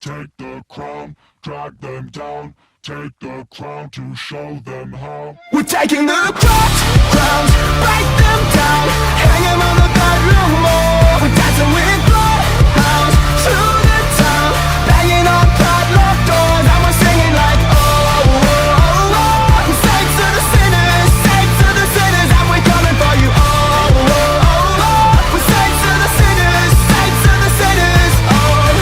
Take the crown, drag them down. Take the crown to show them how. We're taking the crowns, break them down, hang 'em on the bedroom wall. We're dancing with bloodhounds through the town, banging on padlocked doors, and we're singing like oh, oh, oh, oh. We're saints to the sinners, and we're coming for you. Oh, oh, oh, oh. We're saints to the sinners, oh.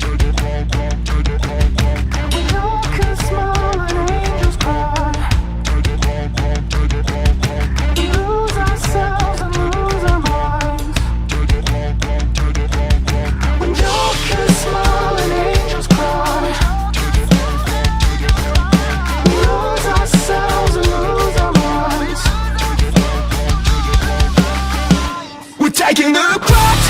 Take the crown, take the crown, take the crown, take the crown. When you can smile and angels cry, Take the crown, take the crown. we lose ourselves and lose our minds. Take the crown, take the crown. When you can smile and angels cry, we lose ourselves and lose our minds. We're taking the crowns,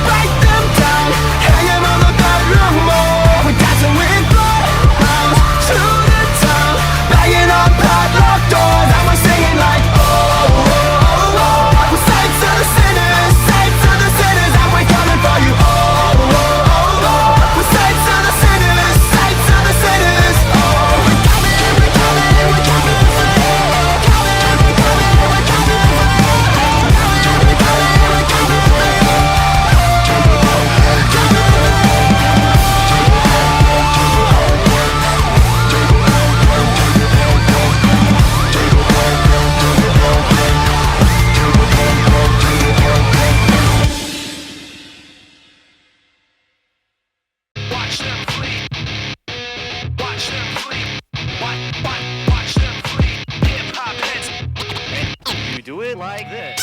break them down, hang 'em on the bedroom wall. We're dancing with bloodhounds through the town, banging on padlocked doors, and we're singing like oh, oh, oh, oh. We're saints to the sinners, and we're coming for you. Oh, oh, oh, oh. We're saints to the sinners, oh. We're coming for you. We're coming for you. We're coming for you. We're coming for you. Watch them flee. Watch them flee. Watch them flee. Hip hop heads. You do it like this.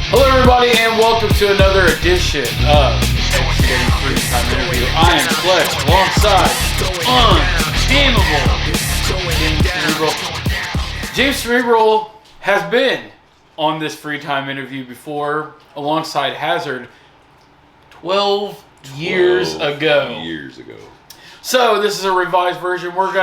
Hello, everybody, and welcome to another edition of XCW Freetime Interview. I am Fletch, alongside untamable James Cerebral has been on this Freetime interview before, alongside Hazard, 12 years ago. So this is a revised version. I'm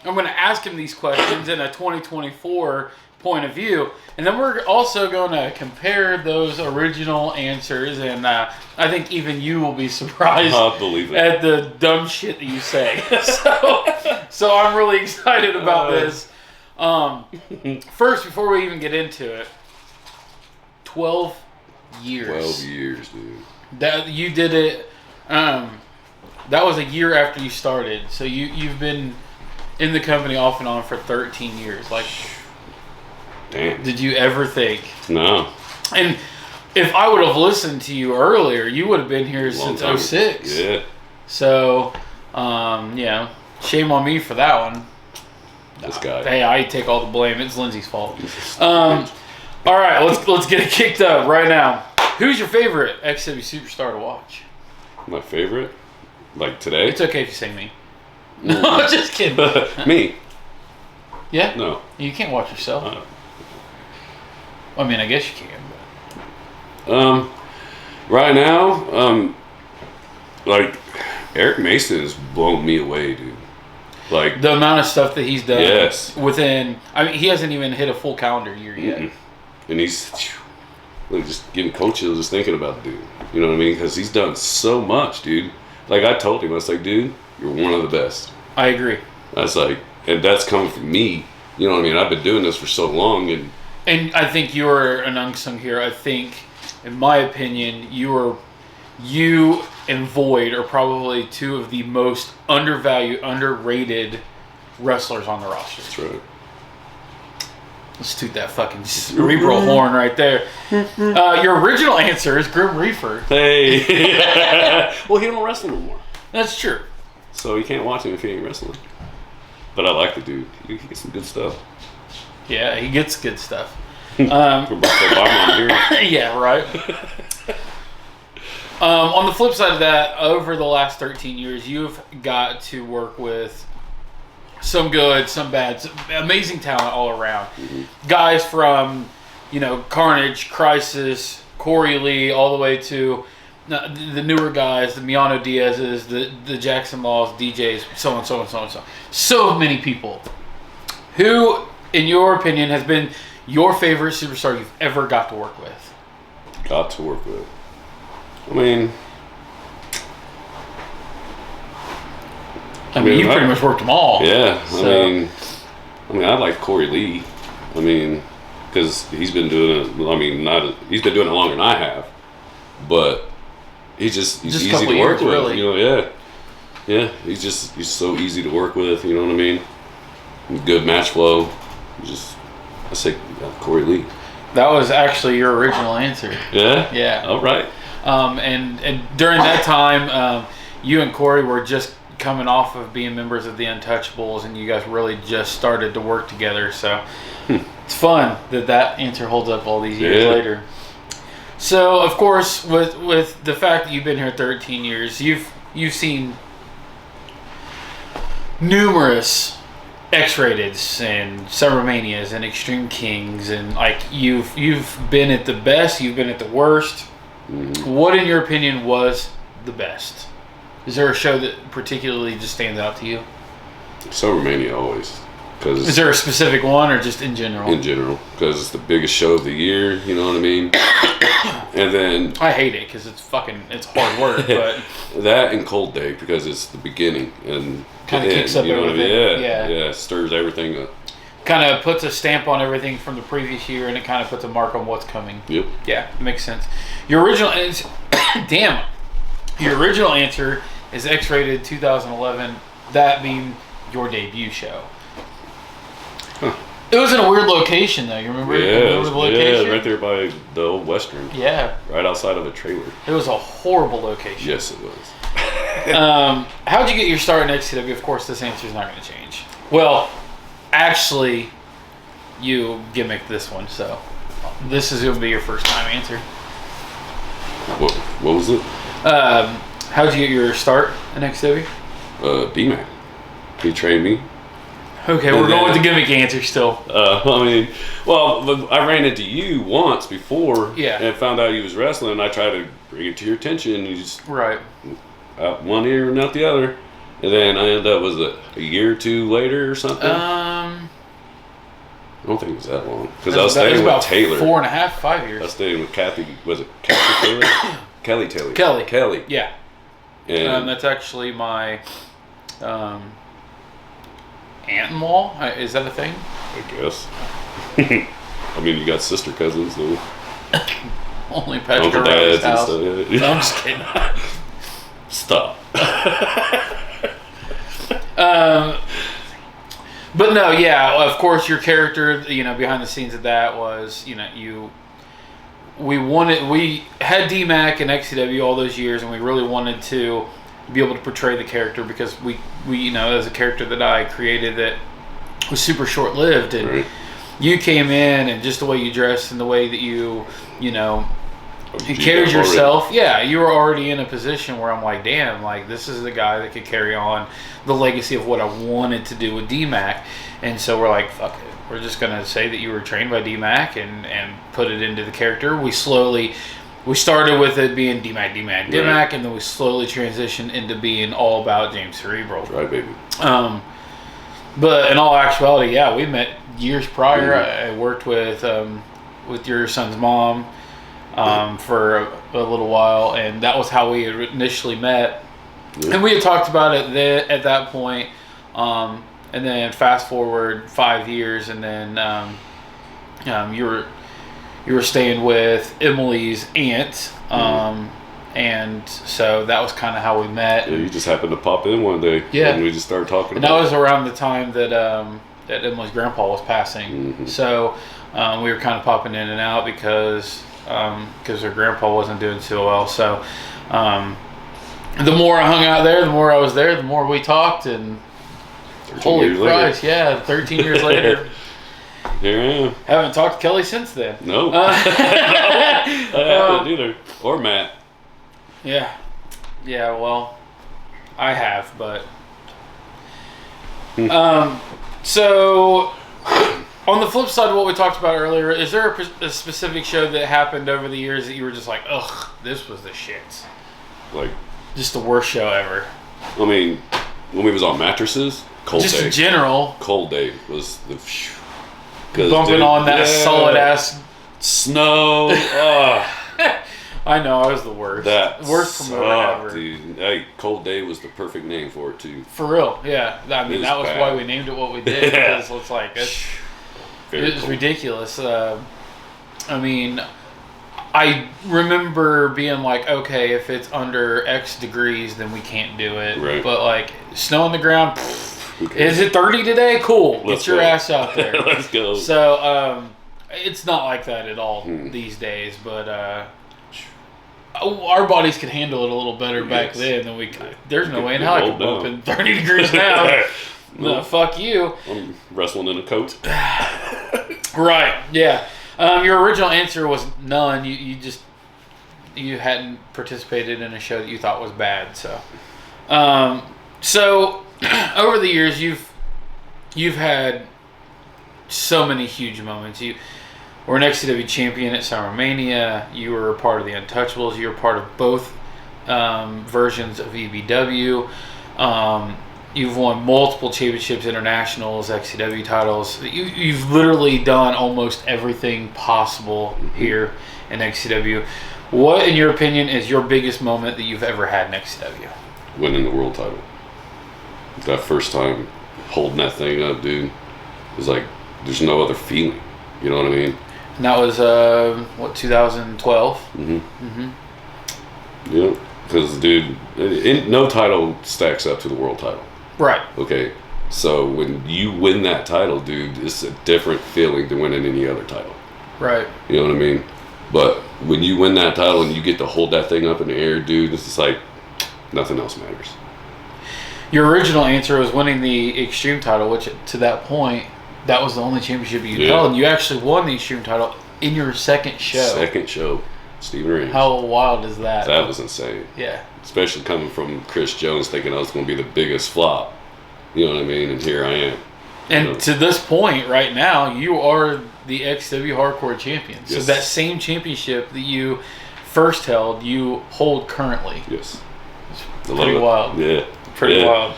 gonna ask him these questions in a 2024 point of view, and then we're also going to compare those original answers. And I think even you will be surprised at the dumb shit that you say. so I'm really excited about this. First, before we even get into it, 12 years. 12 years, dude. That you did it. That was a year after you started. So you've been in the company off and on for 13 years. Like, damn. Did you ever think? No. And if I would have listened to you earlier, you would have been here since time. 06. Yeah. So, shame on me for that one. This guy. Hey, I take all the blame. It's Lindsay's fault. All right, let's get it kicked up right now. Who's your favorite XCW superstar to watch? My favorite? Like today? It's okay if you say me. No, I'm just kidding. Me? Yeah? No. You can't watch yourself. I mean, I guess you can. But. Right now, like Eric Mason has blown me away, dude. Like The amount of stuff that he's done. Yes. Within, I mean, he hasn't even hit a full calendar year yet. And he's like, just getting cold chills just thinking about the dude. You know what I mean? Because he's done so much, dude. Like I told him, I was like, dude, you're one of the best. I agree. I was like, and that's coming from me. You know what I mean? I've been doing this for so long, and I think you're an unsung hero. I think, in my opinion, you and Void are probably two of the most undervalued, underrated wrestlers on the roster. that's right. Let's toot that fucking cerebral horn right there. Your original answer is Grim Reaper. Hey. Well, he don't wrestle no more, That's true. so you can't watch him if he ain't wrestling. But I like the dude. He gets some good stuff. Yeah, he gets good stuff. From Barack Obama here. Yeah, right. On the flip side of that, over the last 13 years, you've got to work with some good, some bad, some amazing talent all around. Guys from, Carnage, Crisis, Corey Lee, all the way to the newer guys, the Miano Diaz's, the Jackson Laws, DJs, so on. So many people. Who, in your opinion, has been your favorite superstar you've ever got to work with. Got to work with. I mean, you pretty much worked them all. Yeah. So. I mean, I like Corey Lee. I mean, because he's been doing it. I mean, he's been doing it longer than I have, but he's easy to work with. Really. You know, yeah. He's so easy to work with. You know what I mean? Good match flow. I say Corey Lee. That was actually your original answer. Yeah. Yeah. All right. And during that time, you and Corey were just coming off of being members of the Untouchables, and you guys really just started to work together. So it's fun that answer holds up all these years later. So of course, with the fact that you've been here 13 years, you've seen numerous X-Rateds and Summermanias and Extreme Kings, and like you've been at the best, you've been at the worst. Mm-hmm. What, in your opinion, was the best? Is there a show that particularly just stands out to you? Summermania always. Is there a specific one, or just in general? In general, because it's the biggest show of the year. You know what I mean? And then I hate it because it's hard work, but that and Cold Day because it's the beginning and kind of kicks up you know everything. What I mean? Yeah, stirs everything up. Kind of puts a stamp on everything from the previous year, and it kind of puts a mark on what's coming. Yep. Yeah, it makes sense. Your original answer, damn, your original answer is X-Rated 2011. That being your debut show. Huh. It was in a weird location, though. You remember? Yeah, the location? right there by the old Western. Yeah. Right outside of a trailer. It was a horrible location. Yes, it was. How'd you get your start in XCW? Of course, this answer is not going to change. Well, actually, you gimmicked this one, so this is going to be your first time answer. What was it? How'd you get your start in XCW? D-Mac. He trained me. Okay, we're going with the gimmick answer still. I mean, well, I ran into you once before, Yeah. and found out you was wrestling. And I tried to bring it to your attention, and you just Right. out one ear and out the other, and then I ended up a year or two later or something. I don't think it was that long because I was staying with Taylor. 4.5, 5 I was years. staying with Kathy. Was it Kathy Taylor? Kelly Taylor. Kelly. Yeah. And That's actually my aunt-in-law. Is that a thing? I guess. I mean, you got sister cousins, so Only Patrick Uncle O'Reilly's Dads and house. stuff. No, Yeah. I'm just kidding. Stop. But no, yeah, of course, your character, behind the scenes of that was, we had D-Mac and XCW all those years, and we really wanted to be able to portray the character because we as a character that I created that was super short-lived, and Right. you came in and just the way you dressed and the way that you Geez, carried I'm yourself. Yeah, you were already in a position where I'm like, damn, like this is the guy that could carry on the legacy of what I wanted to do with D-Mac. And so we're like, fuck it. We're just going to say that you were trained by D-Mac and put it into the character. We started with it being D-Mac, Right. and then we slowly transitioned into being all about James Cerebral. That's right, baby. But in all actuality, yeah, we met years prior. Mm-hmm. I worked with your son's mom for a little while, and that was how we initially met. Yeah. And we had talked about it at that point. And then fast forward 5 years, and then you were staying with Emily's aunt, and so that was kind of how we met. Yeah, you just happened to pop in one day. Yeah. And we just started talking And that about was around the time that Emily's grandpa was passing. Mhm. So we were kind of popping in and out because her grandpa wasn't doing so well. So the more I hung out there, the more I was there, the more we talked. And 13 holy years later. Christ, yeah, 13 years later. Here I am. Haven't talked to Kelly since then. No. I haven't either. Or Matt. Yeah. Yeah, well, I have, but... So, on the flip side of what we talked about earlier, is there a specific show that happened over the years that you were just like, ugh, this was the shit? Like, Just the worst show ever. I mean, when we was on mattresses, Cold Just Day. in general. Cold Day was the... Bumping on that solid ass snow. I know, I was the worst. That worst promoter ever. dude. Hey, Cold Day was the perfect name for it too. For real, yeah. I mean, that was bad. why we named it what we did. Because it's like it was ridiculous. I mean, I remember being like, okay, if it's under X degrees, then we can't do it. Right. But like snow on the ground. Is it 30 today? Cool. Let's Get your go. ass out there. Let's go. So it's not like that at all these days, but our bodies could handle it a little better back then than we could. There's no way in hell I could bump in 30 degrees now. No, fuck you. I'm wrestling in a coat. Right, yeah. Your original answer was none. You hadn't participated in a show that you thought was bad. So over the years you've had so many huge moments. You were an XCW champion at SummerMania. You were a part of the Untouchables. You were part of both versions of EBW. You've won multiple championships, internationals, XCW titles. You've literally done almost everything possible here in XCW. What, in your opinion, is your biggest moment that you've ever had in XCW? Winning the world title. That first time holding that thing up, dude, it was like there's no other feeling. You know what I mean? And that was 2012. Yeah, because dude, no title stacks up to the world title. Right. Okay, so when you win that title, dude, it's a different feeling than winning any other title. Right. You know what I mean? But when you win that title and you get to hold that thing up in the air, dude, it's just like nothing else matters. Your original answer was winning the Extreme title, which to that point, that was the only championship you held, and you actually won the Extreme title in your second show. Second show, Steven Reigns. How wild is that? That was insane. Yeah. Especially coming from Chris Jones, thinking I was going to be the biggest flop. You know what I mean? And here I am. And to this point, right now, you are the XW Hardcore Champion. So Yes. that same championship that you first held, you hold currently. Yes. Pretty wild. Yeah. Pretty wild.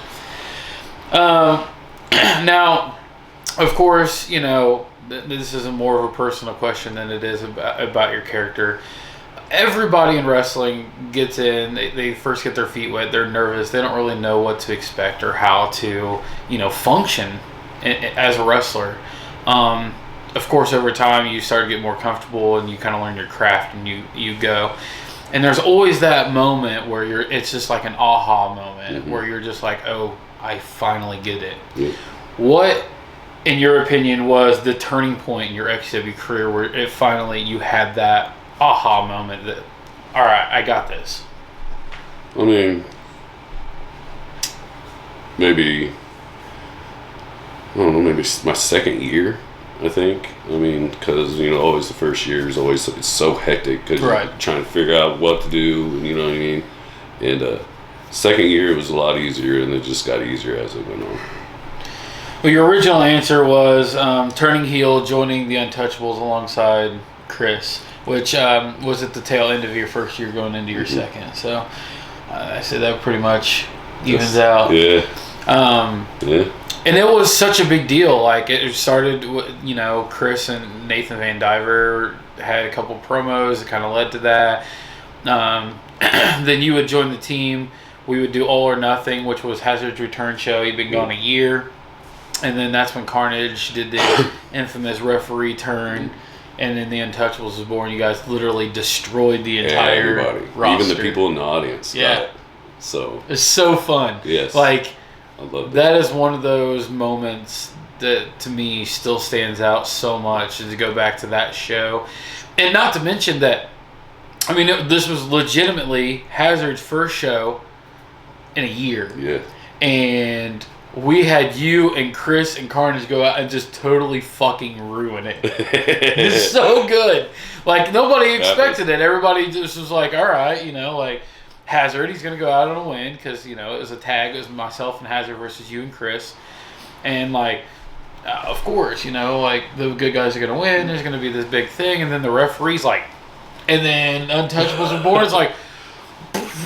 Now, of course, you know, this is more of a personal question than it is about your character. Everybody in wrestling gets in, they first get their feet wet, they're nervous, they don't really know what to expect or how to, you know, function as a wrestler. Of course, over time, you start to get more comfortable and you kind of learn your craft and you go. And there's always that moment where it's just like an aha moment where you're just like, oh, I finally get it. Yeah. What, in your opinion, was the turning point in your XW career where it finally, you had that aha moment that, all right, I got this? I mean, maybe, I don't know, maybe my second year, I think. I mean, because, you know, always the first year is always it's so hectic because you're trying to figure out what to do, and you know what I mean? And second year, it was a lot easier, and it just got easier as it went on. Well, your original answer was turning heel, joining the Untouchables alongside Chris, which was at the tail end of your first year going into your second. So I said that pretty much evens out. Yeah. Yeah. And it was such a big deal. Like, it started, you know, Chris and Nathan Van Diver had a couple promos that kind of led to that. Then you would join the team. We would do All or Nothing, which was Hazard's return show. He'd been gone a year. And then that's when Carnage did the infamous referee turn. And then the Untouchables was born. You guys literally destroyed the entire roster. Even the people in the audience. Yeah. So it's so fun. Yes. Like, I love that is one of those moments that to me still stands out so much, to go back to that show. And not to mention that, I mean, this was legitimately Hazard's first show in a year. Yeah. And we had you and Chris and Carnage go out and just totally fucking ruin it. It's so good. Like, nobody expected it. Everybody just was like, all right, you know, like, Hazard, he's going to go out on a win because, you know, it was a tag. It was myself and Hazard versus you and Chris. And, like, of course, you know, like, the good guys are going to win. There's going to be this big thing. And then the referee's like, and then Untouchables are born. It's like,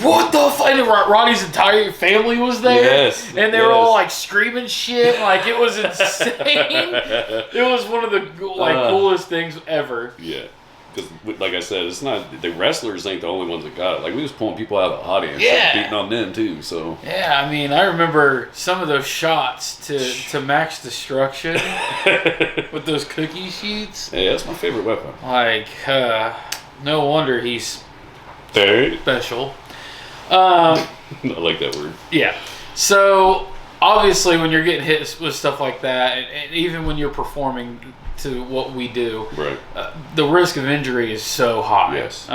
what the fuck? And Roddy's entire family was there. Yes. And they were all like screaming shit. Like it was insane. It was one of the coolest things ever. Yeah. Because, like I said, it's not the wrestlers ain't the only ones that got it. Like we was pulling people out of the audience, Yeah. beating on them too. So Yeah, I mean, I remember some of those shots to Max Destruction with those cookie sheets. yeah, that's my favorite weapon. Like, no wonder he's Very. special. I like that word. Yeah. So obviously, when you're getting hit with stuff like that, and even when you're performing to what we do, Right. The risk of injury is so high. Yes.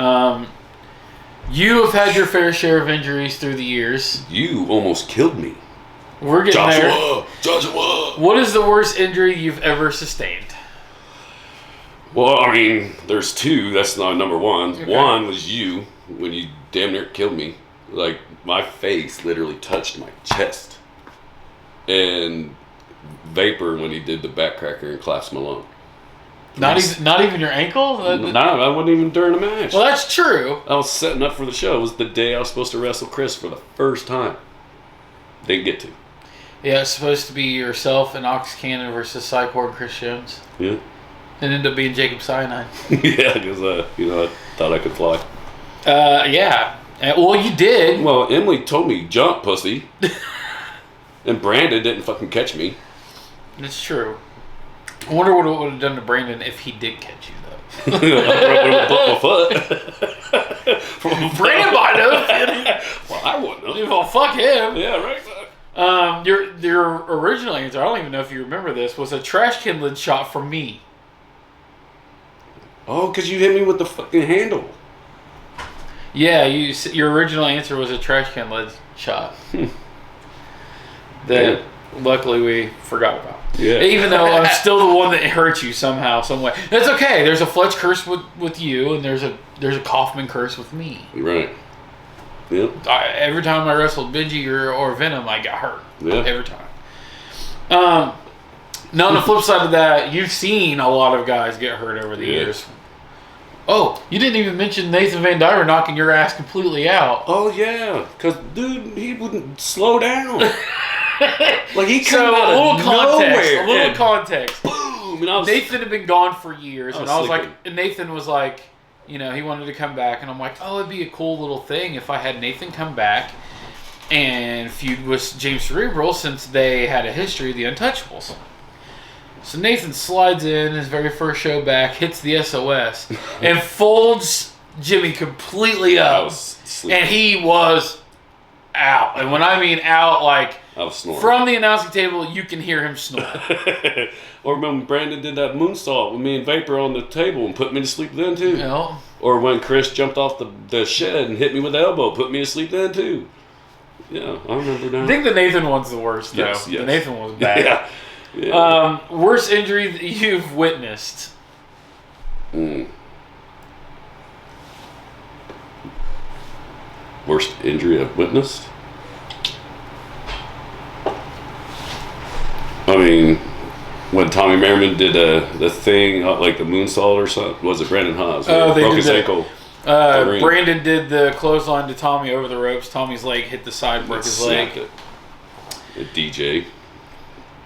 You have had your fair share of injuries through the years. You almost killed me. We're getting there. Joshua. What is the worst injury you've ever sustained? Well, I mean, there's two. That's not number one. Okay. One was you when you damn near killed me. Like my face literally touched my chest, and Vapor when he did the backcracker and collapsed my lung. Not even your ankle? No, I wasn't even during the match. Well, that's true. I was setting up for the show. It was the day I was supposed to wrestle Chris for the first time. Didn't get to. Yeah, it's supposed to be yourself and Ox Cannon versus Cyborg and Chris Jones. Yeah. It ended up being Jacob Cyanide. Yeah, because I thought I could fly. Yeah. Well, you did. Well, Emily told me jump, pussy, and Brandon didn't fucking catch me. It's true. I wonder what it would have done to Brandon if he did catch you, though. I broke my foot. Brandon might have. Well, I wouldn't have. Well, fuck him. Yeah, right. Your original answer, I don't even know if you remember this, was a trash can lid shot from me. Oh, because you hit me with the fucking handle. Yeah, your original answer was a trash can lid shot. That luckily we forgot about. Yeah. Even though I'm still the one that hurt you somehow, some way. That's okay. There's a Fletch curse with you, and there's a Kaufman curse with me. Right. Yep. Every time I wrestled Benji or Venom, I got hurt. Yeah. Every time. Now on the flip side of that, you've seen a lot of guys get hurt over the years. Oh, you didn't even mention Nathan Van Dyre knocking your ass completely out. Oh yeah, because dude, he wouldn't slow down. Like he came So out a little of context. nowhere. A little and context. boom, and I was Nathan had been gone for years, and I was like, sleeping. and Nathan was like, he wanted to come back, and I'm like, oh, it'd be a cool little thing if I had Nathan come back and feud with James Cerebral since they had a history of the Untouchables. So Nathan slides in his very first show back, hits the SOS, and folds Jimmy completely I up, was sleeping. and he was out. And when I mean out, like I was snoring. from the announcing table, you can hear him snore. Or remember when Brandon did that moonsault with me and Vapor on the table and put me to sleep then too. You know? Or when Chris jumped off the shed and hit me with the elbow, put me to sleep then too. Yeah, I remember now. I think the Nathan one's the worst, though. Yes, yes. The Nathan one was bad. Yeah. Yeah. Worst injury that you've witnessed? Worst injury I've witnessed? I mean, when Tommy Merriman did the thing, like the moonsault or something, was it Brandon Haas? Oh, they broke did his that. ankle. Brandon did the clothesline to Tommy over the ropes. Tommy's leg hit the side, broke his leg. Snapped it. A DJ.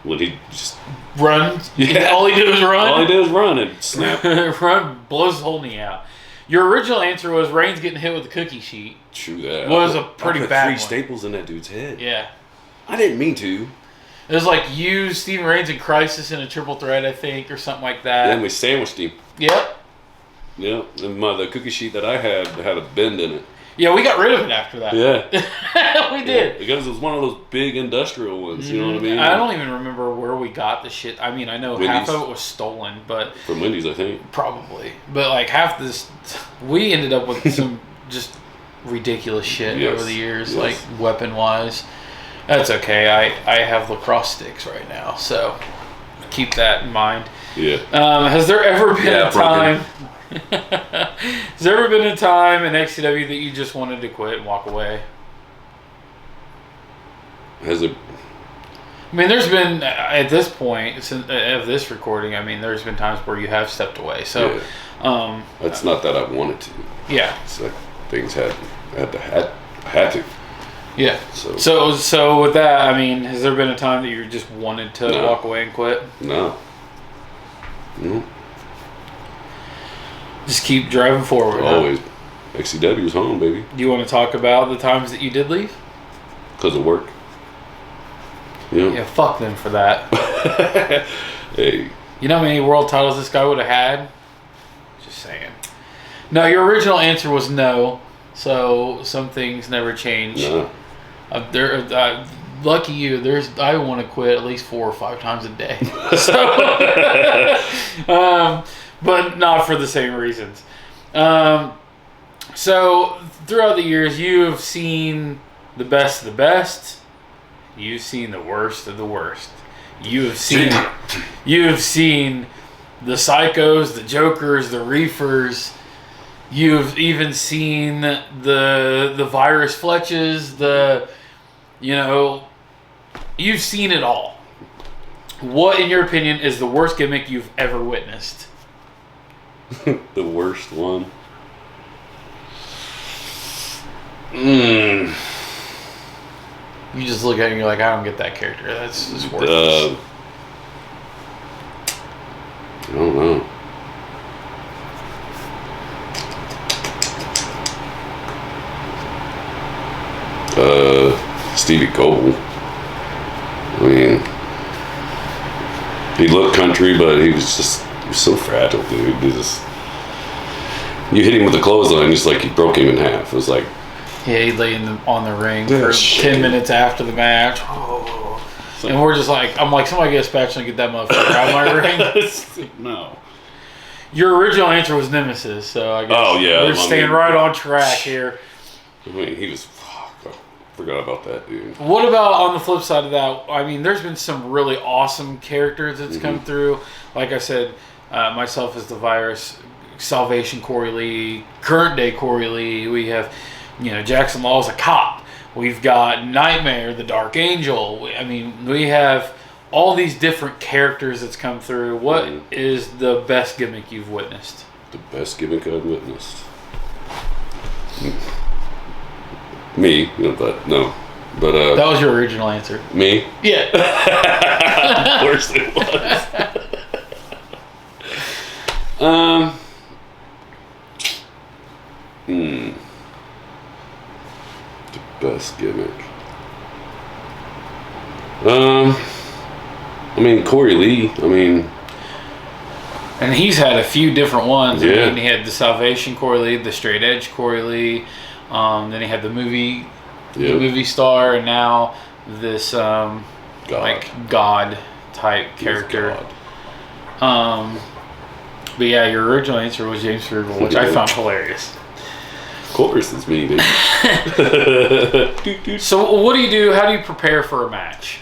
When he just Run. Yeah. All he did was run. all he did was run and snap. Run, blows his whole knee out. Your original answer was Reigns getting hit with a cookie sheet. True that. Was I a pretty put bad three one. staples in that dude's head. Yeah. I didn't mean to. It was like you, Steven Reigns, and Crisis in a triple threat, I think, or something like that. Then we sandwiched him. Yep. Yeah, and the cookie sheet that I had a bend in it. Yeah, we got rid of it after that. Yeah. We did. Because it was one of those big industrial ones, you know what I mean? I don't even remember where we got the shit. I mean, I know half Wendy's. of it was stolen, but From Wendy's, I think. probably. But like half this, we ended up with some just ridiculous shit Yes. over the years, Yes. like weapon-wise. That's okay. I have lacrosse sticks right now, so keep that in mind. Yeah. Has there ever been Yeah, a time? Has there ever been a time in XCW that you just wanted to quit and walk away? Has it? I mean, there's been at this point since of this recording. I mean, there's been times where you have stepped away. So, It's not that I wanted to. yeah. It's like things had to Had to. Yeah. So with that, I mean, has there been a time that you just wanted to walk away and quit? No. Just keep driving forward. Always. XCW's home, baby. Do you want to talk about the times that you did leave? Because of work. Yeah, fuck them for that. Hey. You know how many world titles this guy would have had? Just saying. No, your original answer was no. So some things never change. No. Lucky you. I want to quit at least 4 or 5 times a day. But not for the same reasons. So throughout the years, you have seen the best of the best. You've seen the worst of the worst. You have seen the psychos, the jokers, the reefers. You've even seen the virus Fletches. You've seen it all. What, in your opinion, is the worst gimmick you've ever witnessed? The worst one. You just look at it and you're like, I don't get that character. That's just worthless. I don't know. Stevie Cole. I mean, he looked country, but he was so fragile, dude. You hit him with a clothesline, just like he broke him in half. It was like, yeah, he lay on the ring for 10 minutes after the match. Oh. And we're just like, I'm like, somebody get a spatula and get that motherfucker out of my ring. No. Your original answer was Nemesis, so I guess we're staying right on track here. I mean, he was. I forgot about that, dude. What about on the flip side of that? I mean, there's been some really awesome characters that's come through. Like I said, myself as the virus, Salvation Corey Lee, current day Corey Lee. We have, Jackson Law's a cop. We've got Nightmare, the Dark Angel. We have all these different characters that's come through. What is the best gimmick you've witnessed? The best gimmick I've witnessed. Me, but no. But that was your original answer. Me? Yeah. Of course it was. The best gimmick. Corey Lee. And he's had a few different ones. Yeah. He had the Salvation Corey Lee, the Straight Edge Corey Lee. Then he had the movie star, and now this God type character. But yeah, your original answer was James Cerebral, which I found hilarious. Of course, it's me, dude. So what do you do? How do you prepare for a match?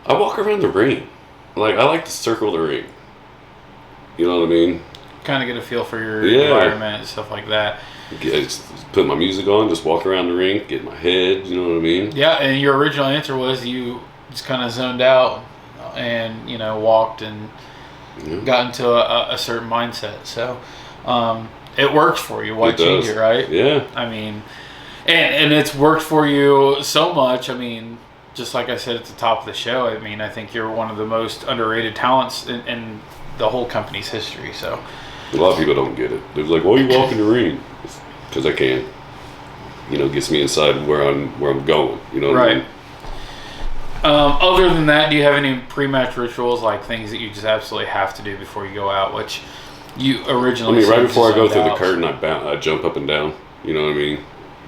I walk around the ring. I like to circle the ring. You know what I mean? Kind of get a feel for your environment and stuff like that. Just put my music on, just walk around the ring, get in my head, you know what I mean? Yeah, and your original answer was you just kind of zoned out and, walked and got into a certain mindset. So it works for you. Why change it, right? Yeah. And it's worked for you so much. Just like I said at the top of the show, I think you're one of the most underrated talents in the whole company's history. So a lot of people don't get it. They're like, "Why are you walking the ring?" Because I can. Gets me inside where I'm going. You know what I mean? Other than that, do you have any pre-match rituals, like things that you just absolutely have to do before you go out? Which you originally. Right before I go through the curtain, I jump up and down. You know what I mean?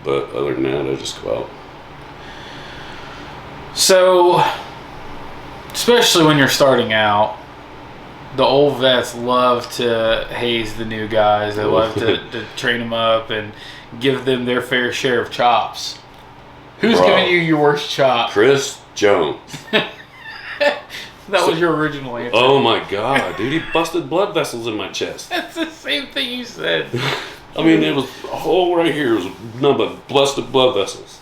But other than that, I just go out. So, especially when you're starting out, the old vets love to haze the new guys. They love to train them up and give them their fair share of chops. Who's giving you your worst chop? Chris Jones. That was your original answer. Oh my God, dude! He busted blood vessels in my chest. That's the same thing you said. It was a hole right here. It was nothing but busted blood vessels.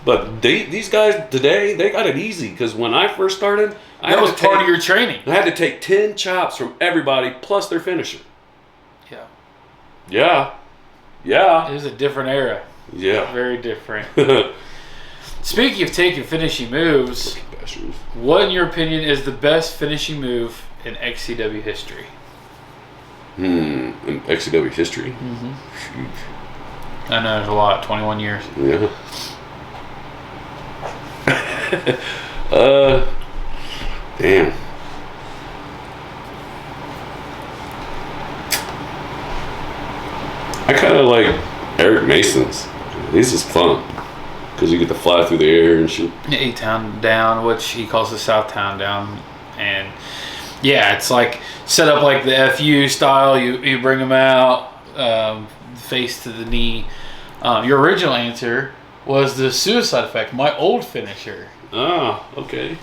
But these guys today, they got it easy because when I first started, that was part of your training. I had to take 10 chops from everybody plus their finisher. Yeah. Yeah. Yeah. It was a different era. Yeah. Very different. Speaking of taking finishing moves, what, in your opinion, is the best finishing move in XCW history? In XCW history? I know there's a lot. 21 years. Yeah. Damn. I kind of like Eric Mason's. He's just fun because you get to fly through the air and shit. A-Town down, which he calls the South Town down, and yeah, it's like set up like the FU style. You bring them out, face to the knee. Your original answer was the Suicide Effect, my old finisher. Ah, okay.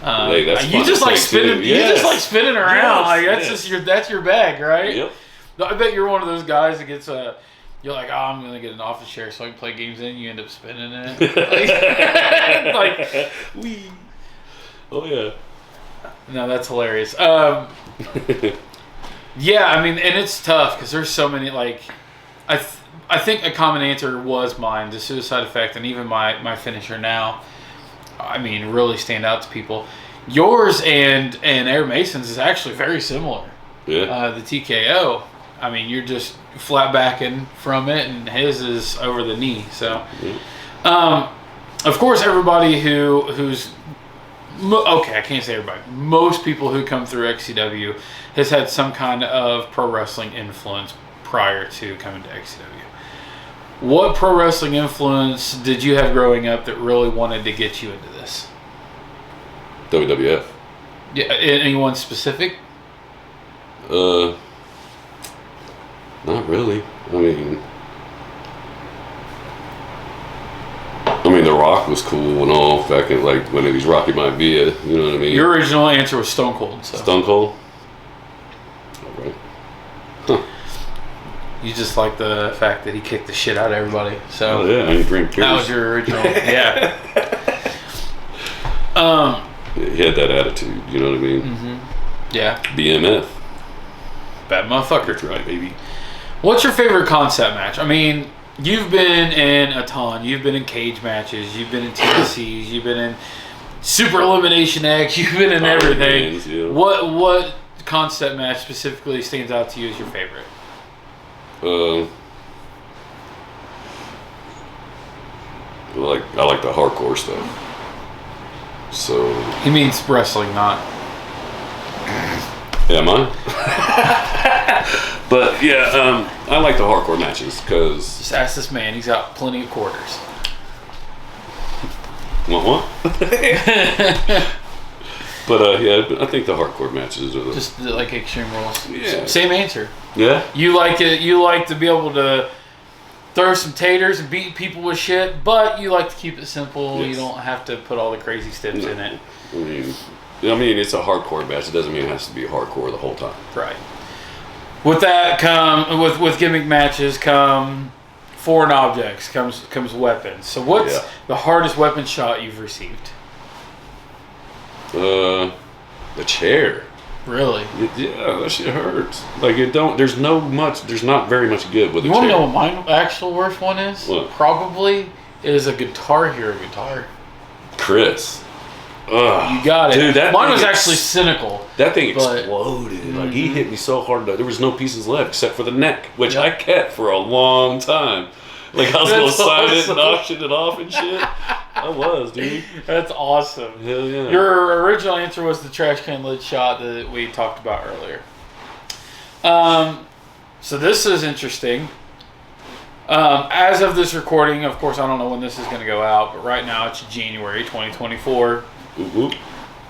Hey, that's you just like spinning. Yes. You just like spinning around. Yes, like that's just that's your bag, right? Yep. I bet you're one of those guys that gets a. You're like, oh, I'm gonna get an office chair so I can play games in. You end up spinning it. Like, wee. Oh yeah. No, that's hilarious. Yeah, I mean, and it's tough because there's so many. Like, I think a common answer was mine, the Suicide Effect, and even my finisher now. I mean, really stand out to people. Yours and Air Mason's is actually very similar. Yeah. The TKO. I mean, you're just flat backing from it, and his is over the knee. So, of course, everybody who's okay, I can't say everybody. Most people who come through XCW has had some kind of pro wrestling influence prior to coming to XCW. What pro wrestling influence did you have growing up that really wanted to get you into this? WWF. Yeah, anyone specific? Not really. I mean, The Rock was cool and all back in like when he's Rocky Maivia. You know what I mean? Your original answer was Stone Cold. So. Stone Cold. All right. Huh. You just like the fact that he kicked the shit out of everybody. So oh, yeah, I drink beers. That was your original. Yeah. He had that attitude. You know what I mean? Mm-hmm. Yeah. BMF. Bad motherfucker. That's right, baby. What's your favorite concept match? I mean, you've been in a ton. You've been in cage matches. You've been in TLCs. You've been in Super Elimination X. You've been in everything. Games, yeah. What concept match specifically stands out to you as your favorite? I like the hardcore stuff. So He means wrestling, not. am I? But yeah, I like the hardcore matches because. Just ask this man. He's got plenty of quarters. What? But yeah, I think the hardcore matches are the. Just like Extreme Rules. Yeah. Same answer. Yeah. You like it. You like to be able to throw some taters and beat people with shit, but you like to keep it simple. Yes. You don't have to put all the crazy steps in it. I mean, it's a hardcore match. It doesn't mean it has to be hardcore the whole time. Right. With that come with gimmick matches come foreign objects, comes weapons. So what's the hardest weapon shot you've received? The chair. Really? Yeah, that shit hurts. Like there's not very much give with a chair. You want to know what my actual worst one is? What? Probably is a Guitar Hero guitar. Chris. Ugh. You got it. Dude, mine was actually cynical. That thing exploded. Like he hit me so hard that there was no pieces left except for the neck, which I kept for a long time. Like I was gonna sign it and auction it off and shit. I was, dude. That's awesome. Hell yeah. Your original answer was the trash can lid shot that we talked about earlier. So this is interesting. As of this recording, of course, I don't know when this is going to go out, but right now it's January 2024. Ooh.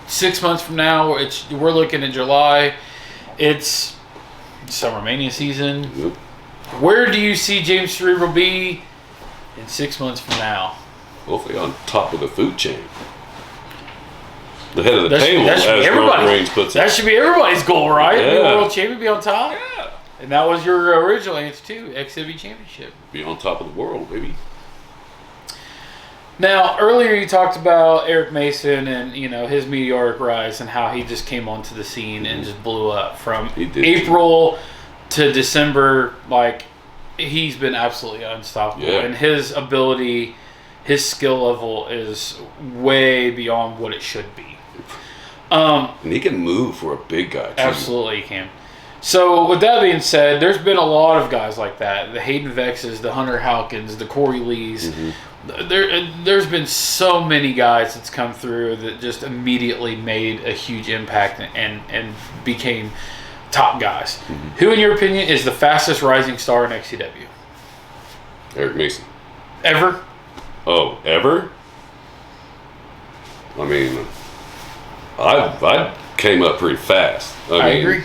6 months from now, we're looking in July. It's SummerMania season. Yep. Where do you see James Cerebral be in 6 months from now? Hopefully on top of the food chain. The head of the table, that should as be Roman Reigns puts it. That should be everybody's goal, right? Yeah. Be a world champion, be on top? Yeah. And that was your original answer, too. XCW Championship. Be on top of the world, baby. Now, earlier you talked about Eric Mason and, his meteoric rise and how he just came onto the scene and just blew up from April to December, like he's been absolutely unstoppable, Yeah. and his ability, his skill level is way beyond what it should be. And he can move for a big guy, too. Absolutely, he can. So, with that being said, there's been a lot of guys like that. The Hayden Vexes, the Hunter Halkins, the Corey Lees. There's been so many guys that's come through that just immediately made a huge impact and became top guys. Who, in your opinion, is the fastest rising star in XCW? Eric Mason. Ever? Oh, ever? I mean, I came up pretty fast. I agree.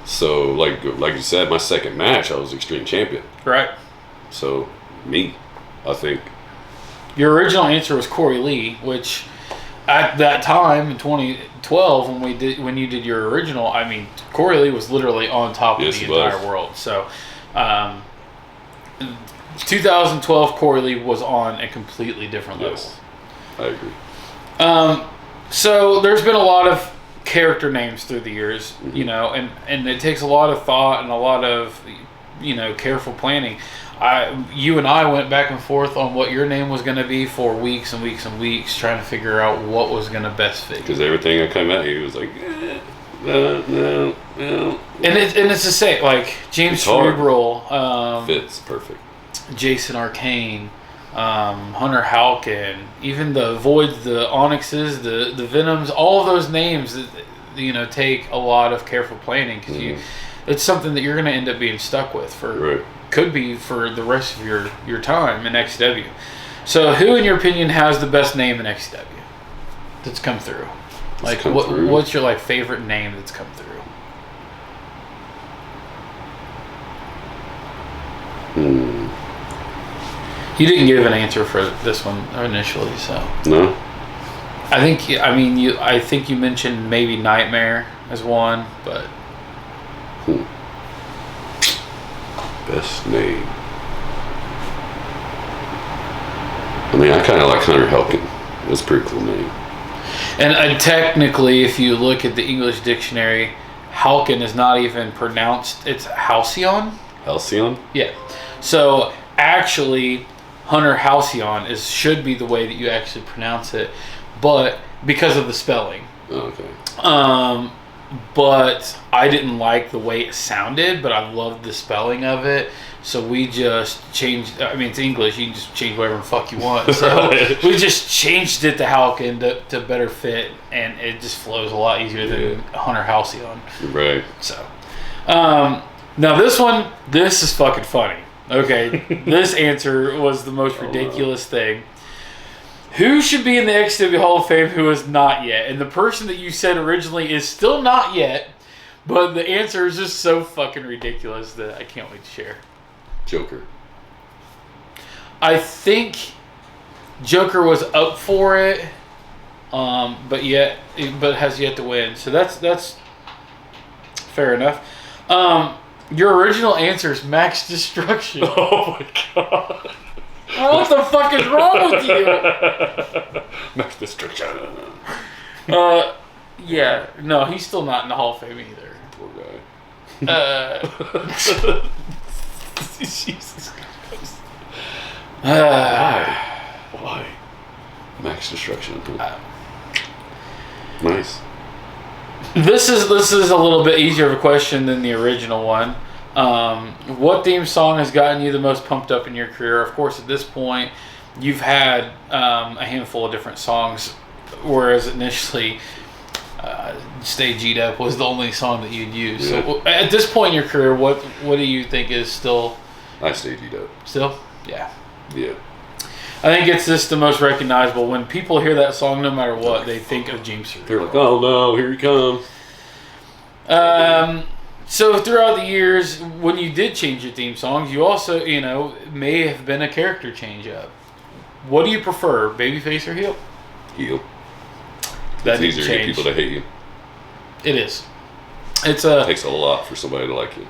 So, like you said, my second match, I was Extreme Champion. Right. So, me, I think. Your original answer was Corey Lee, which at that time in 2012 when you did your original, I mean, Corey Lee was literally on top of the entire world. So, 2012 Corey Lee was on a completely different level. Yes, I agree. So there's been a lot of character names through the years, you know, and it takes a lot of thought and a lot of, you know, careful planning. You and I went back and forth on what your name was going to be for weeks and weeks and weeks, trying to figure out what was going to best fit. Because everything I come at you was like, no. And it's the same, like James Cerebral, fits perfect. Jason Arcane, Hunter Halkin, even the Voids, the Onyxes, the Venoms, all of those names that, you know, take a lot of careful planning because it's something that you're going to end up being stuck with for could be for the rest of your time in XCW. So who, in your opinion, has the best name in XCW that's come through? What's your favorite name that's come through? You didn't give an answer for this one initially, so no. I think you mentioned maybe Nightmare as one, but best name. I mean, I kind of like Hunter Halkin. That's a pretty cool name. And technically, if you look at the English dictionary, Halkin is not even pronounced. It's Halcyon. Halcyon? Yeah. So actually, Hunter Halcyon should be the way that you actually pronounce it, but because of the spelling. Oh, okay. But I didn't like the way it sounded, but I loved the spelling of it. So we just changed. I mean, it's English. You can just change whatever the fuck you want. So we just changed it to Halkin to better fit, and it just flows a lot easier than Hunter Halcyon. Right. So, now this is fucking funny. Okay, this answer was the most ridiculous thing. Who should be in the XCW Hall of Fame who is not yet? And the person that you said originally is still not yet, but the answer is just so fucking ridiculous that I can't wait to share. Joker. I think Joker was up for it, but has yet to win. So that's fair enough. Your original answer is Max Destruction. Oh my god. What the fuck is wrong with you? Max Destruction. Yeah, no, he's still not in the Hall of Fame either. Poor guy. Jesus Christ. Why? Max Destruction. Nice. This is a little bit easier of a question than the original one. What theme song has gotten you the most pumped up in your career? Of course, at this point, you've had a handful of different songs, whereas initially, "Stay G'd Up" was the only song that you'd use. Yeah. So, at this point in your career, what do you think is still? I Stay G'd Up. Still, yeah. Yeah. I think it's just the most recognizable. When people hear that song, no matter what, they think of James Cerebral. They're like, oh no, here he comes. So throughout the years, when you did change your theme songs, you also, may have been a character change up. What do you prefer, babyface or heel? Heel. That It's easier to get people to hate you. It is. It takes a lot for somebody to like you.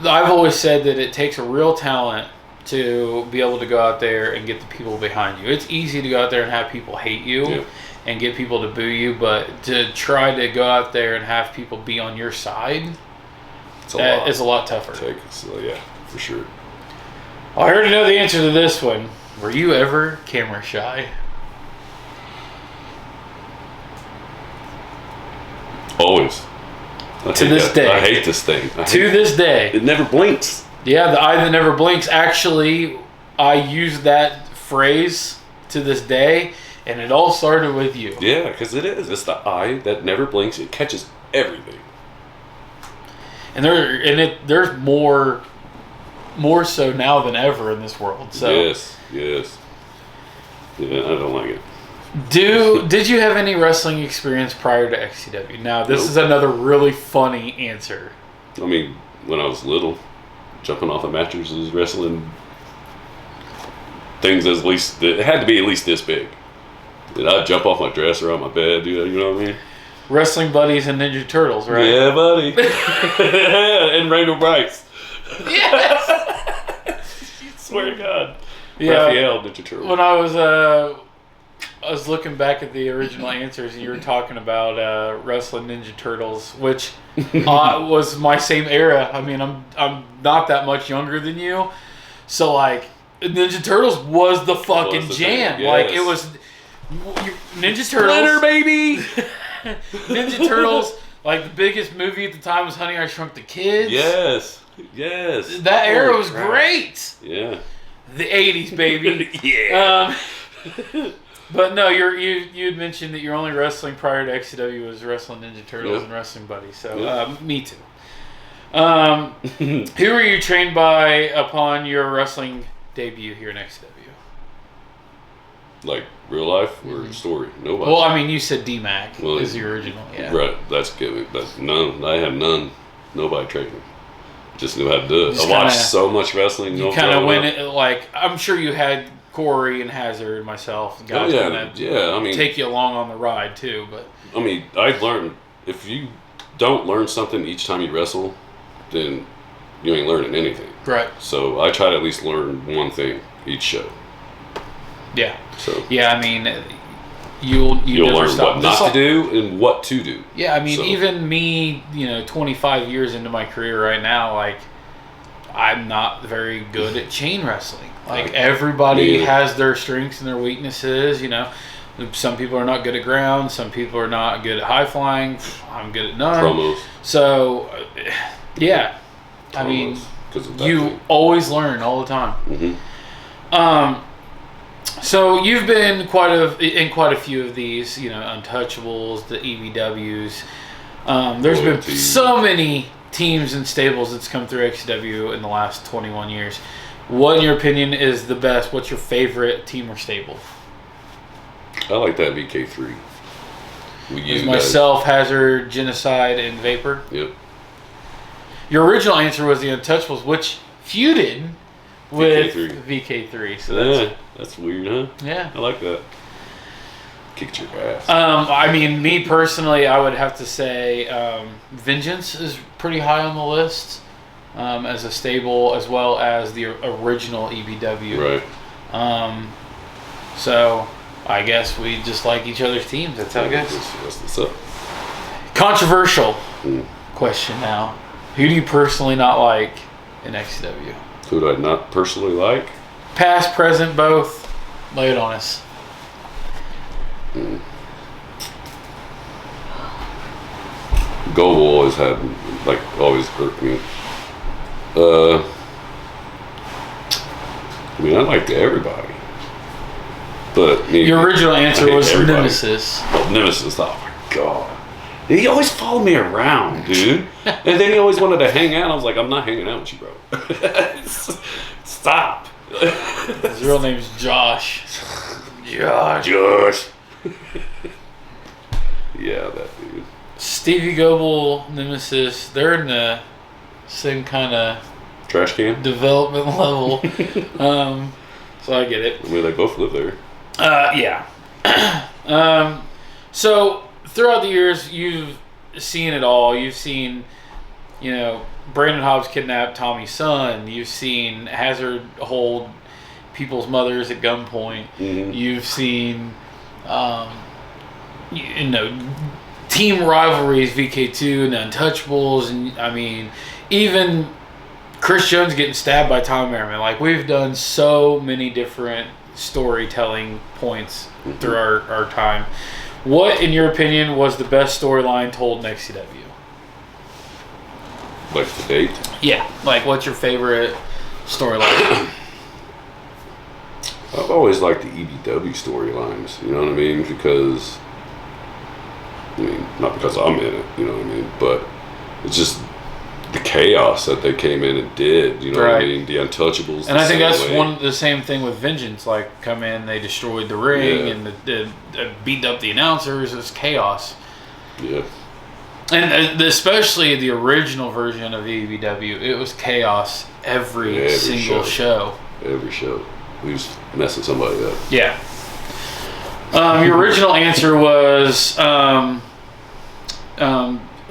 I've always said that it takes a real talent to be able to go out there and get the people behind you. It's easy to go out there and have people hate you and get people to boo you, but to try to go out there and have people be on your side, it's a lot tougher. So, yeah, for sure. I already know the answer to this one. Were you ever camera shy? Always. To this day. I hate this thing. To this day. It never blinks. Yeah, the eye that never blinks. Actually, I use that phrase to this day, and it all started with you. Yeah, because it is. It's the eye that never blinks. It catches everything. And there's more so now than ever in this world. So Yes. Yeah, I don't like it. Did you have any wrestling experience prior to XCW? Now, this Nope. is another really funny answer. I mean, when I was little, jumping off of mattresses, wrestling things it had to be at least this big. And I'd jump off my dresser on my bed, you know what I mean? Wrestling buddies and Ninja Turtles, right? Yeah, buddy. And Rainbow Brights. Yes! Swear to God. Yeah. Raphael, Ninja Turtle. When I was looking back at the original answers, and you were talking about wrestling Ninja Turtles, which was my same era. I mean, I'm not that much younger than you, so like Ninja Turtles was the fucking jam. thing, Like yes. it was Ninja Turtles, Splinter, baby. Ninja Turtles. Like the biggest movie at the time was Honey, I Shrunk the Kids. Yes. That era Holy was crap. great. Yeah. The 80s, baby. Yeah. But no, you had mentioned that your only wrestling prior to XCW was wrestling Ninja Turtles Yeah. and Wrestling Buddies. So Yeah. me too. Who were you trained by upon your wrestling debut here in XCW? Like real life or story? Nobody. Well, I mean, you said D-Mac Well, is the original. Yeah. Right. That's good. That's none. I have none. Nobody trained me. Just knew how to do it. Just I watched kinda- so much wrestling. You kind of went it like I'm sure you had Corey and Hazard and myself. And guys yeah. I mean, take you along on the ride too, but. I mean, I've learned if you don't learn something each time you wrestle, then you ain't learning anything. Right. So I try to at least learn one thing each show. Yeah. So Yeah, I mean, you'll never learn stop. what Just not like- to do and what to do. Yeah, I mean, So- even me, 25 years into my career right now, like, I'm not very good at chain wrestling. Like, Right. everybody Me either. has their strengths and their weaknesses, Some people are not good at ground. Some people are not good at high flying. I'm good at none. Promos. So, yeah. I mean, Promos, 'cause of that you thing. always learn all the time. Mhm. So you've been in quite a few of these, Untouchables, the EVWs. There's been Loyalty. so many teams and stables that's come through XCW in the last 21 years. What, in your opinion, is the best? What's your favorite team or stable? I like that VK3. With It was you myself, Hazard, Genocide, and Vapor. guys. Yep. Your original answer was the Untouchables, which feuded with VK3. VK3. So that's, That's weird, huh? yeah. I like that. Kicked your ass. I mean, me personally, I would have to say Vengeance is pretty high on the list as a stable, as well as the original EBW. Right. So I guess we just like each other's teams. That's how it goes. What's up? Controversial question now. Who do you personally not like in XCW? Who do I not personally like? Past, present, both. Lay it on us. Goble always always hurt me. I mean, I liked everybody. But Your original I answer hate was everybody. Nemesis. Oh, Nemesis, oh my god. He always followed me around, dude. And then he always wanted to hang out. I was like, I'm not hanging out with you, bro. Stop. His real name's Josh. Josh. Yeah, that dude. Stevie Goble, Nemesis, they're in the same kind of Trash can? development level. So I get it. I mean, they both live there. Yeah. So throughout the years, you've seen it all. You've seen, Brandon Hobbs kidnap Tommy's son. You've seen Hazard hold people's mothers at gunpoint. Mhm. You've seen, team rivalries, VK2 and Untouchables, and I mean, even Chris Jones getting stabbed by Tommy Merriman. Like, we've done so many different storytelling points through our time. What, in your opinion, was the best storyline told in XCW? Like to date? Yeah. Like, what's your favorite storyline? I've always liked the EBW storylines, you know what I mean? Because, I mean, not because I'm in it, you know what I mean? But it's just the chaos that they came in and did, you know what I mean? The Untouchables. And I think that's the same thing with Vengeance. Like, come in, they destroyed the ring and beat up the announcers. It was chaos. Yeah. And especially the original version of EBW, it was chaos every single show. Every show. We was messing somebody up. Yeah. Your original answer was a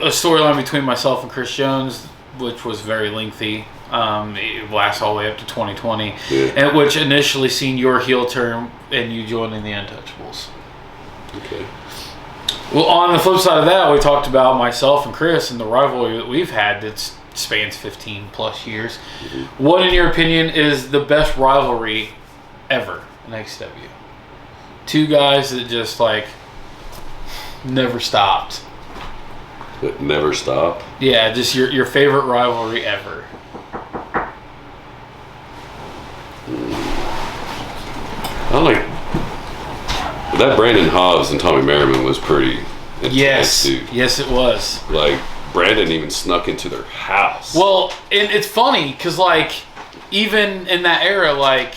storyline between myself and Chris Jones, which was very lengthy. It lasts all the way up to 2020, and which initially seen your heel turn and you joining the Untouchables. Okay. Well, on the flip side of that, we talked about myself and Chris and the rivalry that we've had that spans 15 plus years. Mm-hmm. What, in your opinion, is the best rivalry ever in XCW? Two guys that just, like, never stopped. That never stopped? Yeah, just your favorite rivalry ever. I like that. Brandon Hobbs and Tommy Merriman was pretty intense, dude. Yes, it was. Like, Brandon even snuck into their house. Well, and it's funny because, like, even in that era, like,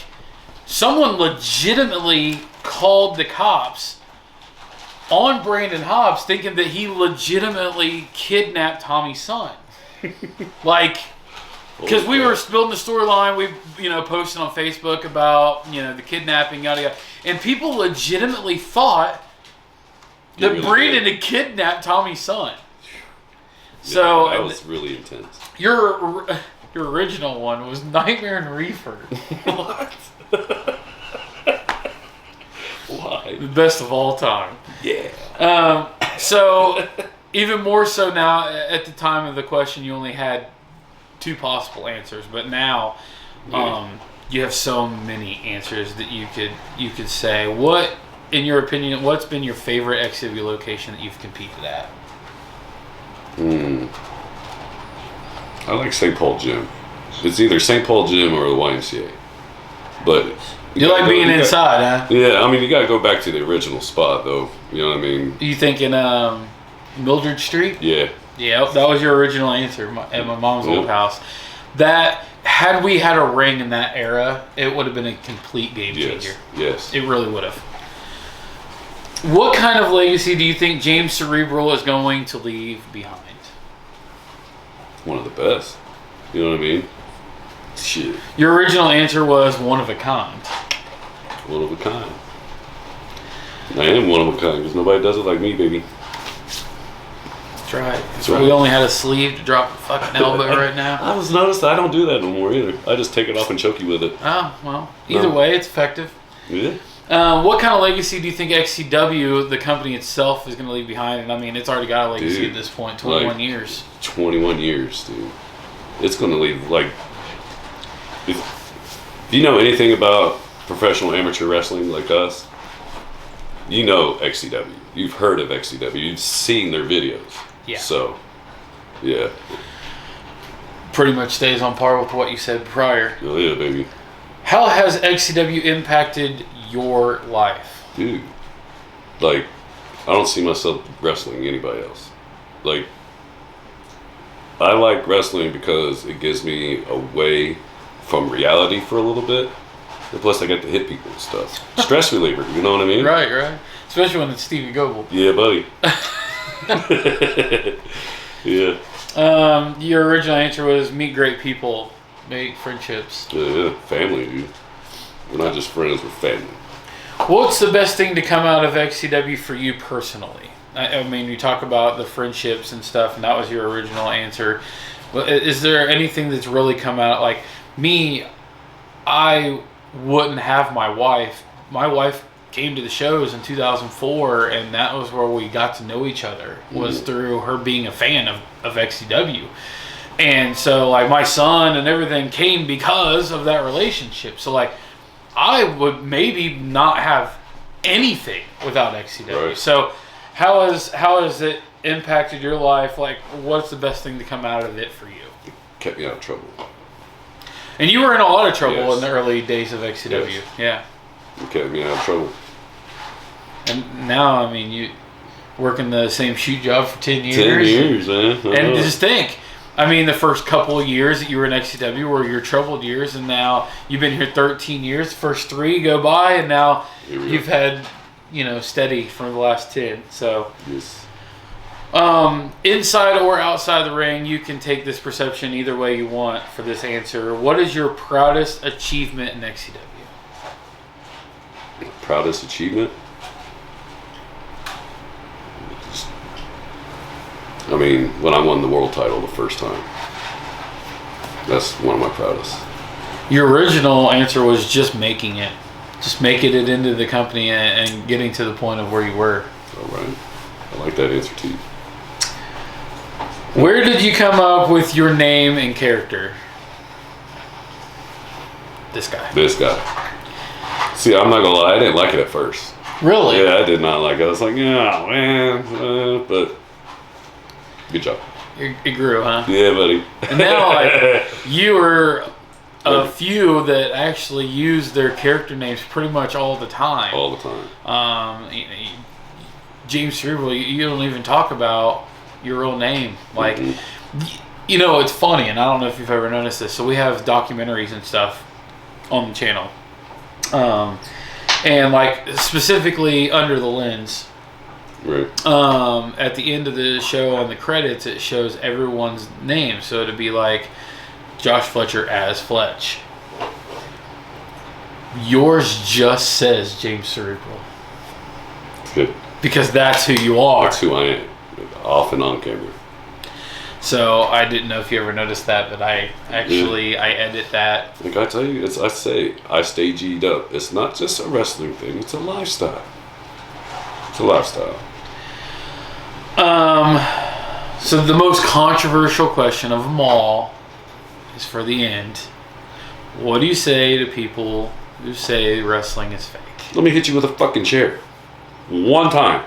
someone legitimately called the cops on Brandon Hobbs, thinking that he legitimately kidnapped Tommy's son. Like, because we were building the storyline, we posted on Facebook about the kidnapping, yada yada, and people legitimately thought that Brandon had kidnapped Tommy's son. So that was really intense. Your original one was Nightmare and Reefer. What? Why? The best of all time. Yeah. So even more so now, at the time of the question, you only had two possible answers, but now you have so many answers that you could say. What, in your opinion, what's been your favorite XCW location that you've competed at? I like St. Paul Gym. It's either St. Paul Gym or the YMCA. But you like being inside, huh? Yeah, I mean, you got to go back to the original spot, though. You know what I mean? You thinking Mildred Street? Yeah. Yeah, that was your original answer at my mom's old house. That, had we had a ring in that era, it would have been a complete game changer. Yes. It really would have. What kind of legacy do you think James Cerebral is going to leave behind? One of the best. You know what I mean? Shit. Your original answer was one of a kind. One of a kind. I am one of a kind because nobody does it like me, baby. That's right. That's right. We only had a sleeve to drop a fucking elbow right now. I was noticed I don't do that no more either. I just take it off and choke you with it. Oh, well. Either way, it's effective. Yeah. What kind of legacy do you think XCW, the company itself, is going to leave behind? And I mean, it's already got a legacy at this point, 21 years. 21 years, dude. It's going to leave, like, if you know anything about professional amateur wrestling like us, you know XCW. You've heard of XCW. You've seen their videos. Yeah. So, yeah. Pretty much stays on par with what you said prior. Oh, yeah, baby. How has XCW impacted your life? Dude, like, I don't see myself wrestling anybody else. Like, I like wrestling because it gives me away from reality for a little bit. And plus, I get to hit people and stuff. Stress reliever, you know what I mean? Right. Especially when it's Stevie Goebel. Yeah, buddy. Yeah. Your original answer was meet great people, make friendships. Yeah, family, dude. We're not just friends, we're family. What's the best thing to come out of XCW for you personally? I mean, you talk about the friendships and stuff, and that was your original answer. Is there anything that's really come out? Like me, I wouldn't have my wife. My wife came to the shows in 2004, and that was where we got to know each other, was through her being a fan of XCW. And so, like, my son and everything came because of that relationship. So, like, I would maybe not have anything without XCW. Right. So, how has it impacted your life? Like, what's the best thing to come out of it for you? Kept me out of trouble. And you were in a lot of trouble Yes. in the early days of XCW. Yes. Yeah. It kept me out of trouble. And now, I mean, you working the same shoot job for 10 years. 10 years, man. And just think, I mean, the first couple of years that you were in XCW were your troubled years, and now you've been here 13 years. The first 3 go by, and now you've had, steady for the last 10. So, Yes. inside or outside the ring, you can take this perception either way you want for this answer. What is your proudest achievement in XCW? Proudest achievement? I mean, when I won the world title the first time. That's one of my proudest. Your original answer was just making it. Just making it into the company and getting to the point of where you were. All right. I like that answer too. Where did you come up with your name and character? This guy. This guy. See, I'm not gonna lie, I didn't like it at first. Really? Yeah, I did not like it. I was like, yeah, man, but good job. It grew, huh? Yeah, buddy. And now, like, you were a few that actually use their character names pretty much all the time. All the time. James Cerebral, you don't even talk about your real name. Like, it's funny, and I don't know if you've ever noticed this. So we have documentaries and stuff on the channel. And, like, specifically Under the Lens. Right. At the end of the show on the credits, it shows everyone's name. So it'd be like Josh Fletcher as Fletch. Yours just says James Cerebral. It's good. Because that's who you are. That's who I am. Off and on camera. So I didn't know if you ever noticed that, but I edit that. Like I tell you, I stay G'd up. It's not just a wrestling thing. It's a lifestyle. It's a lifestyle. So the most controversial question of them all is for the end. What do you say to people who say wrestling is fake? Let me hit you with a fucking chair. One time.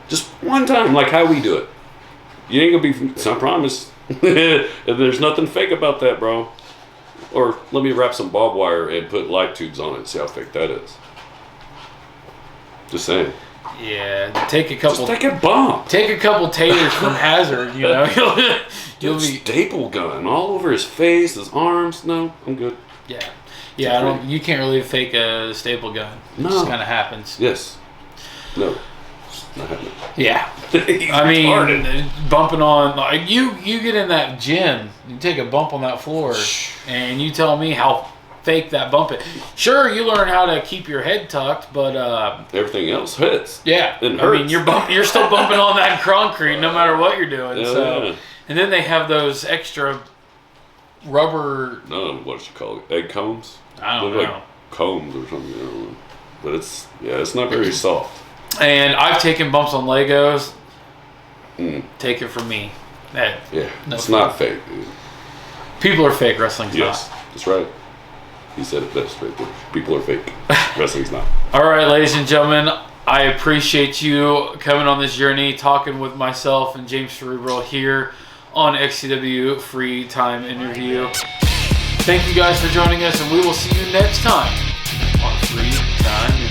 Just one time, like how we do it. You ain't gonna be, I promise. There's nothing fake about that, bro. Or let me wrap some barbed wire and put light tubes on it and see how fake that is. Just saying. Yeah, take a couple. Just take a bump. Take a couple taters from Hazard. You'll be staple gun all over his face, his arms. No, I'm good. Yeah. I don't. You can't really fake a staple gun. No. It just kind of happens. Yes. No. It's not happening. Yeah. I mean, bumping on, like, you get in that gym, you take a bump on that floor, and you tell me how fake that bump is. Sure, you learn how to keep your head tucked, but everything else hits. Yeah. It hurts. I mean, you're still bumping on that concrete no matter what you're doing. Yeah. And then they have those extra rubber. No, what you call it? Egg combs? I don't Look know. like combs or something. I don't know. But it's not very soft. And I've taken bumps on Legos. Take it from me. Yeah, No it's fun. not fake, dude. People are fake. Wrestling's Yes, not. that's right. He said it best right there. People are fake. Wrestling's not. All right, ladies and gentlemen, I appreciate you coming on this journey, talking with myself and James Cerebral here on XCW Free Time Interview. Thank you guys for joining us, and we will see you next time on Free Time